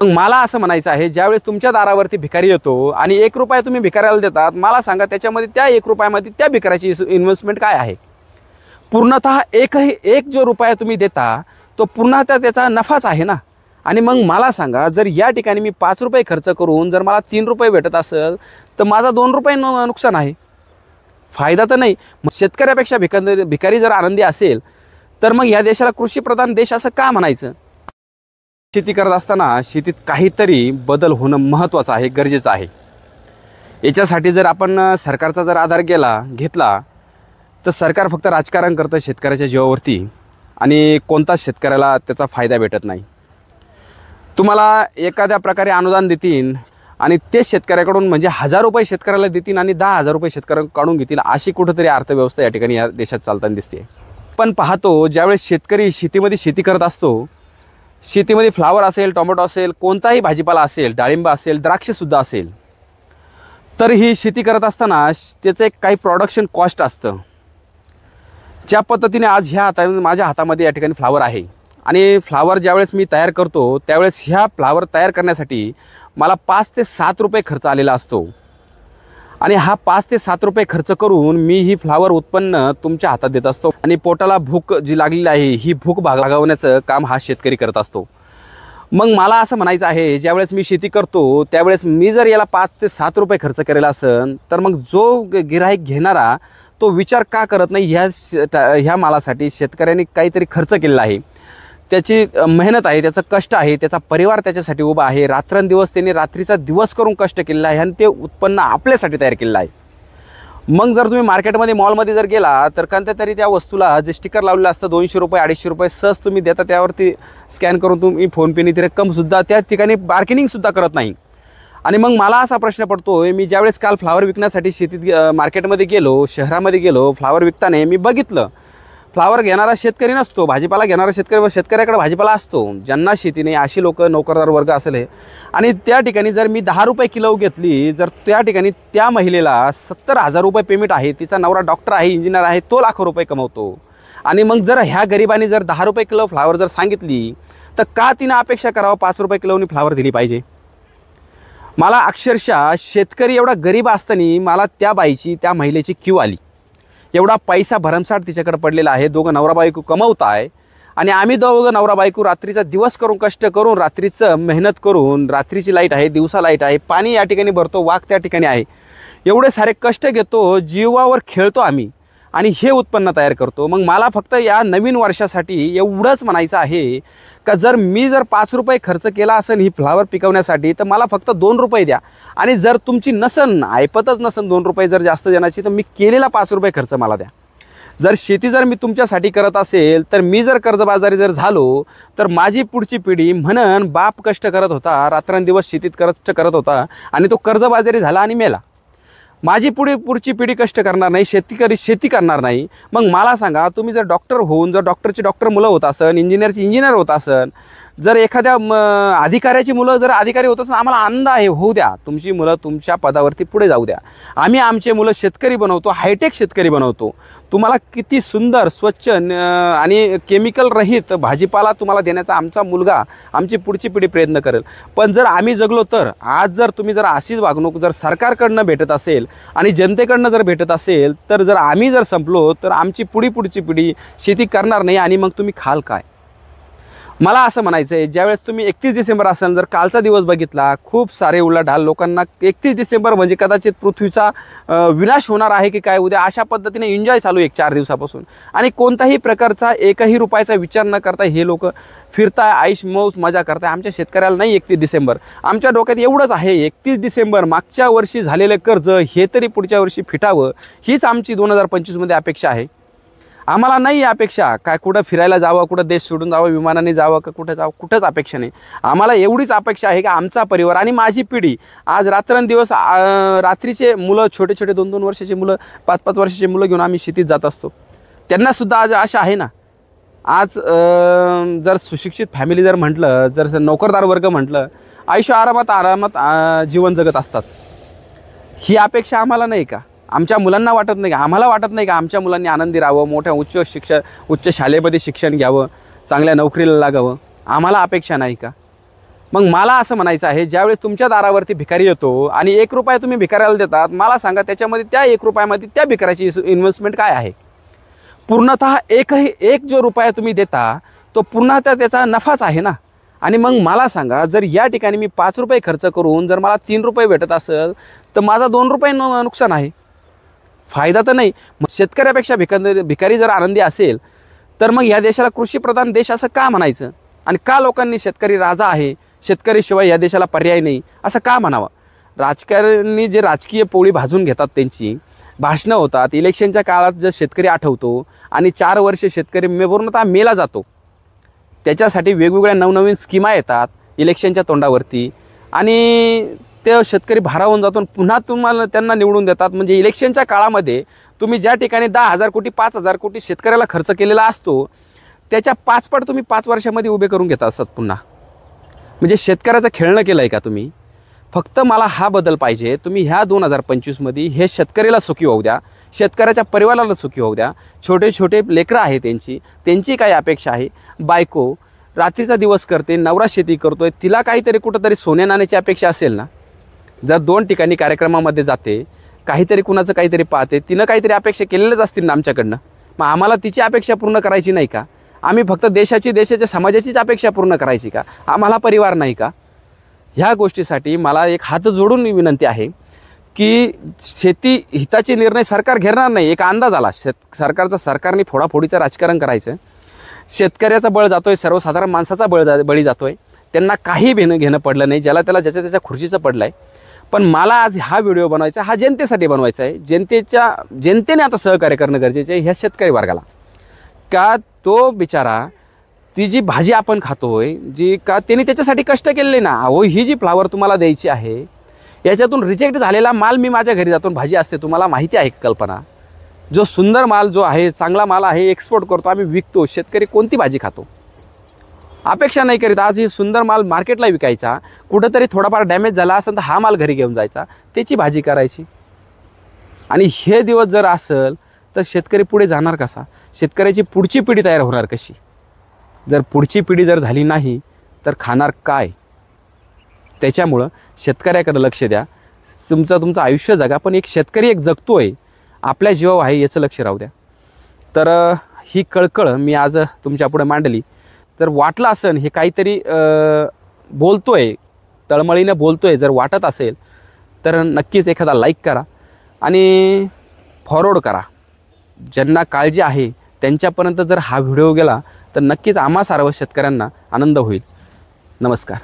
मग मला असं म्हणायचं आहे, ज्यावेळेस तुमच्या दारावरती भिकारी येतो आणि 1 रुपया तुम्ही भिकाऱ्याला देतात, मला सांगा त्याच्यामध्ये त्या 1 रुपयामध्ये त्या भिकाऱ्याची इन्व्हेस्टमेंट काय आहे? पूर्णतः एक जो रुपया तुम्ही देता तो पूर्णतः त्याचा नफाच आहे ना. आणि मग मला सांगा, जर या ठिकाणी मी 5 रुपये खर्च करून जर मला 3 रुपये भेटत असेल तर माझा 2 रुपये नुकसान आहे, फायदा तर नाही. मग शेतकऱ्यापेक्षा भिकारी जर आनंदी असेल तर मग या देशाला कृषीप्रधान देश असं का म्हणायचं? शेती करत असताना शेतीत काहीतरी बदल होणं महत्त्वाचं आहे, गरजेचं आहे. याच्यासाठी जर आपण सरकारचा जर आधार घेतला तर सरकार फक्त राजकारण करतं शेतकऱ्याच्या जीवावरती आणि कोणताच शेतकऱ्याला त्याचा फायदा भेटत नाही. तुम्हाला एखाद्या प्रकारे अनुदान देतील आणि ते शेतकऱ्याकडून म्हणजे 1000 रुपये शेतकऱ्याला देतील आणि 10,000 रुपये शेतकऱ्यांकडून घेतील, अशी कुठंतरी अर्थव्यवस्था या ठिकाणी या देशात चालताना दिसते. पण पाहतो ज्यावेळेस शेतकरी शेतीमध्ये शेती करत असतो, शेतीमध्ये फ्लावर असेल, टोमॅटो असेल, कोणताही भाजीपाला असेल, डाळिंब असेल, द्राक्षसुद्धा असेल, तर ही शेती करत असताना त्याचं एक काही प्रोडक्शन कॉस्ट असतं. ज्या पद्धतीने आज माझ्या हातामध्ये या ठिकाणी फ्लावर आहे आणि फ्लावर ज्यावेळेस मी तयार करतो त्यावेळेस ह्या फ्लावर तयार करण्यासाठी मला 5 ते 7 रुपये खर्च आलेला असतो आणि हा 5 ते 7 रुपये खर्च करून मी ही फ्लावर उत्पन्न तुमच्या हातात देत असतो आणि पोटाला भूक जी लागलेली आहे ही भूक भागवण्याचं काम हा शेतकरी करत असतो. मग मला असं म्हणायचं आहे, ज्यावेळेस मी शेती करतो त्यावेळेस मी जर याला 5 ते 7 रुपये खर्च केलेला असेल तर मग जो गिऱ्हाईक घेणारा तो विचार का करत नाही, ह्या मालासाठी शेतकऱ्यांनी काहीतरी खर्च केलेला आहे, त्याची मेहनत आहे, त्याचं कष्ट आहे, त्याचा परिवार त्याच्यासाठी उभा आहे, रात्रंदिवस त्यांनी रात्रीचा दिवस करून कष्ट केलेला आहे आणि ते उत्पन्न आपल्यासाठी तयार केलेलं आहे. मग जर तुम्ही मार्केटमध्ये मॉलमध्ये जर गेला तर कोणत्या तरी त्या वस्तूला जे स्टिकर लावलेलं असतं 200 रुपये 250 रुपये सहज तुम्ही देता, त्यावरती स्कॅन करून तुम्ही फोनपेने ती रक्कमसुद्धा त्या ठिकाणी बार्गेनिंगसुद्धा करत नाही. आणि मग मला असा प्रश्न पडतोय, मी ज्यावेळेस काल फ्लावर विकण्यासाठी शेतीत मार्केटमध्ये गेलो, शहरामध्ये गेलो, फ्लावर विकताना मी बघितलं फ्लावर घेणारा शेतकरी नसतो, भाजीपाला घेणारा शेतकऱ्याकडे भाजीपाला असतो. ज्यांना शेती नाही अशी लोक नोकरदार वर्ग असेल आणि त्या ठिकाणी जर मी 10 रुपये किलो घेतली, जर त्या ठिकाणी त्या महिलेला 70,000 रुपये पेमेंट आहे, तिचा नवरा डॉक्टर आहे, इंजिनियर आहे, तो लाखो रुपये कमवतो. आणि मग जर ह्या गरिबांनी जर 10 रुपये किलो फ्लावर जर सांगितली तर का तिनं अपेक्षा करावं 5 रुपये किलोनी फ्लावर दिली पाहिजे? मला अक्षरशः शेतकरी एवढा गरीब असताना मला त्या बाईची त्या महिलेची क्यू आली. एवढा पैसा भरमसाठ तिच्याकडे पडलेला आहे, दोघं नवरा बायको कमवत आहे आणि आम्ही दोघं नवरा बायको रात्रीचा दिवस करून कष्ट करून रात्रीचं मेहनत करून, रात्रीची लाईट आहे, दिवसा लाईट आहे, पाणी या ठिकाणी भरतो, वाघ त्या ठिकाणी आहे, एवढे सारे कष्ट घेतो, जीवावर खेळतो आम्ही आणि हे उत्पन्न तयार करतो. मग मला फक्त या नवीन वर्षासाठी एवढंच म्हणायचं आहे का जर मी 5 रुपये खर्च केला असेल ही फ्लावर पिकवण्यासाठी तर मला फक्त 2 रुपये द्या. आणि जर तुमची ऐपतच नसन 2 रुपये जर जास्त देण्याची तर मी केलेला 5 रुपये खर्च मला द्या. जर शेती जर मी तुमच्यासाठी करत असेल तर मी जर कर्जबाजारी जर झालो तर माझी पुढची पिढी म्हणन बाप कष्ट करत होता, रात्रंदिवस शेतीत कष्ट करत होता आणि तो कर्जबाजारी झाला आणि मेला. माझी पुढची पिढी कष्ट करणार नाही, शेती करणार नाही. मग मला सांगा, तुम्ही जर डॉक्टर होऊन जर डॉक्टरची डॉक्टर मुलं होत असन, इंजिनियरची इंजिनियर होत असन, जर एखाद्या अधिकाऱ्याची मुलं जर अधिकारी होत असेल, आम्हाला आनंद आहे, होऊ द्या, तुमची मुलं तुमच्या पदावरती पुढे जाऊ द्या. आम्ही आमचे मुलं शेतकरी बनवतो, हायटेक शेतकरी बनवतो. तुम्हाला किती सुंदर स्वच्छ आणि केमिकल रहित भाजीपाला तुम्हाला देण्याचा आमचा मुलगा, आमची पुढची पिढी प्रयत्न करेल. पण जर आम्ही जगलो तर आज जर तुम्ही जर अशीच वागणूक जर सरकारकडनं भेटत असेल आणि जनतेकडनं जर भेटत असेल तर जर आम्ही जर संपलो तर आमची पुढची पिढी शेती करणार नाही आणि मग तुम्ही खाल काय? मला असं म्हणायचं आहे, ज्यावेळेस तुम्ही 31 डिसेंबर असेल, जर कालचा दिवस बघितला, खूप सारे उलाढाल लोकांना 31 डिसेंबर म्हणजे कदाचित पृथ्वीचा विनाश होणार आहे की काय उद्या, अशा पद्धतीने एन्जॉय चालू आहे 4 दिवसापासून आणि कोणताही प्रकारचा 1ही रुपयाचा विचार न करता हे लोक फिरताय, आईश मौज मजा करताय. आमच्या शेतकऱ्याला नाही 31 डिसेंबर, आमच्या डोक्यात एवढंच आहे 31 डिसेंबर मागच्या वर्षी झालेलं कर्ज हे तरी पुढच्या वर्षी फिटावं, हीच आमची 2025 मध्ये अपेक्षा आहे. आम्हाला नाही अपेक्षा काय कुठं फिरायला जावं, कुठं देश सोडून जावं, विमानाने जावं का कुठं जावं, कुठंच अपेक्षा नाही. आम्हाला एवढीच अपेक्षा आहे की आमचा परिवार आणि माझी पिढी आज रात्रंदिवस रात्रीचे मुलं, छोटे 2-2 वर्षाचे मुलं, 5-5 वर्षाचे मुलं घेऊन आम्ही शेतीत जात असतो. त्यांनासुद्धा आज आशा आहे ना. आज जर सुशिक्षित फॅमिली जर म्हटलं, जर नोकरदार वर्ग म्हटलं, आयुष्य आरामात जीवन जगत असतात. ही अपेक्षा आम्हाला नाही का? आमच्या मुलांना वाटत नाही का? आम्हाला वाटत नाही का आमच्या मुलांनी आनंदी राहावं, मोठ्या उच्च शालेमध्ये शिक्षण घ्यावं, चांगल्या नोकरीला लागावं? आम्हाला अपेक्षा नाही का? मग मला असं म्हणायचं आहे, ज्यावेळेस तुमच्या दारावरती भिकारी येतो आणि 1 रुपया तुम्ही भिकाऱ्याला देतात, मला सांगा त्याच्यामध्ये त्या 1 रुपयामध्ये त्या भिकाऱ्याची इन्व्हेस्टमेंट काय आहे? पूर्णतः एक जो रुपया तुम्ही देता तो पुन्हा त्याचा नफाच आहे ना. आणि मग मला सांगा, जर या ठिकाणी मी 5 रुपये खर्च करून जर मला 3 रुपये भेटत असेल तर माझा 2 रुपये नुकसान आहे, फायदा तर नाही. मग शेतकऱ्यापेक्षा भिकारी जर आनंदी असेल तर मग या देशाला कृषीप्रधान देश असं का म्हणायचं? आणि का लोकांनी शेतकरी राजा आहे, शेतकरीशिवाय या देशाला पर्याय नाही असं का म्हणावं? राजकारणी जे राजकीय पोळी भाजून घेतात, त्यांची भाषणं होतात, इलेक्शनच्या काळात जर शेतकरी आठवतो आणि 4 वर्ष शेतकरी पूर्णतः मेला जातो, त्याच्यासाठी वेगवेगळ्या नवनवीन स्कीमा येतात इलेक्शनच्या तोंडावरती आणि ते शेतकरी भारावून जातो. पुन्हा तुम्हाला त्यांना निवडून देतात. म्हणजे इलेक्शनच्या काळामध्ये तुम्ही ज्या ठिकाणी 10,000 कोटी 5,000 कोटी शेतकऱ्याला खर्च केलेला असतो त्याच्या 5 पट तुम्ही 5 वर्षामध्ये उभे करून घेता असतात पुन्हा. म्हणजे शेतकऱ्याचं खेळणं केलं आहे का तुम्ही? फक्त मला हा बदल पाहिजे. तुम्ही ह्या 2025मध्ये हे शेतकऱ्याला सुखी होऊ द्या, शेतकऱ्याच्या परिवाराला सुखी होऊ द्या. छोटे छोटे लेकरं आहे, त्यांची काय अपेक्षा आहे? बायको रात्रीचा दिवस करते, नवरा शेती करतोय, तिला काहीतरी कुठंतरी सोन्या नाण्याची अपेक्षा असेल ना. जर 2 ठिकाणी कार्यक्रमामध्ये जाते, काहीतरी कुणाचं काहीतरी पाहते, तिनं काहीतरी अपेक्षा केलेल्याच असतील ना आमच्याकडनं. मग आम्हाला तिची अपेक्षा पूर्ण करायची नाही का? आम्ही फक्त देशाच्या समाजाचीच अपेक्षा पूर्ण करायची का? आम्हाला परिवार नाही का? ह्या गोष्टीसाठी मला एक हात जोडून विनंती आहे की शेती हिताचे निर्णय सरकार घेणार नाही. एक अंदाज आला सरकारने फोडाफोडीचं राजकारण करायचं. शेतकऱ्याचा बळ जातोय, सर्वसाधारण माणसाचा बळी जातोय. त्यांना काही घेणं पडलं नाही, त्याच्या खुर्चीचं पडलं आहे. पण मला आज हा व्हिडिओ बनवायचा, हा जनतेसाठी बनवायचा आहे. जनतेने आता सहकार्य करणं गरजेचं आहे ह्या शेतकरी वर्गाला. का तो बिचारा, ती जी भाजी आपण खातोय, जी का त्यांनी त्याच्यासाठी कष्ट केलेले ना. अहो, ही जी फ्लावर तुम्हाला द्यायची आहे याच्यातून रिजेक्ट झालेला माल मी माझ्या घरी जातून भाजी असते, तुम्हाला माहिती आहे कल्पना. जो सुंदर माल जो आहे, चांगला माल आहे, एक्सपोर्ट करतो आम्ही, विकतो. शेतकरी कोणती भाजी खातो? अपेक्षा नाही करीत. आज ही सुंदर माल मार्केटला विकायचा, कुठंतरी थोडाफार डॅमेज झाला असेल तर हा माल घरी घेऊन जायचा, त्याची भाजी करायची. आणि हे दिवस जर असेल तर शेतकरी पुढे जाणार कसा? शेतकऱ्याची पुढची पिढी तयार होणार कशी? जर पुढची पिढी जर झाली नाही तर खाणार काय? त्याच्यामुळं शेतकऱ्याकडे लक्ष द्या. तुमचं आयुष्य जगा, पण एक शेतकरी एक जगतोय, आपल्या जीवावर आहे याचं लक्ष राहू द्या. तर ही कळकळ मी आज तुमच्यापुढे मांडली. जर वाटलं असेल हे काहीतरी बोलतोय, तळमळीनं बोलतोय, जर वाटत असेल तर नक्कीच एखादा लाईक करा आणि फॉरवर्ड करा. ज्यांना काळजी आहे त्यांच्यापर्यंत जर हा व्हिडिओ गेला तर नक्कीच आम्हा सर्व शेतकऱ्यांना आनंद होईल. नमस्कार.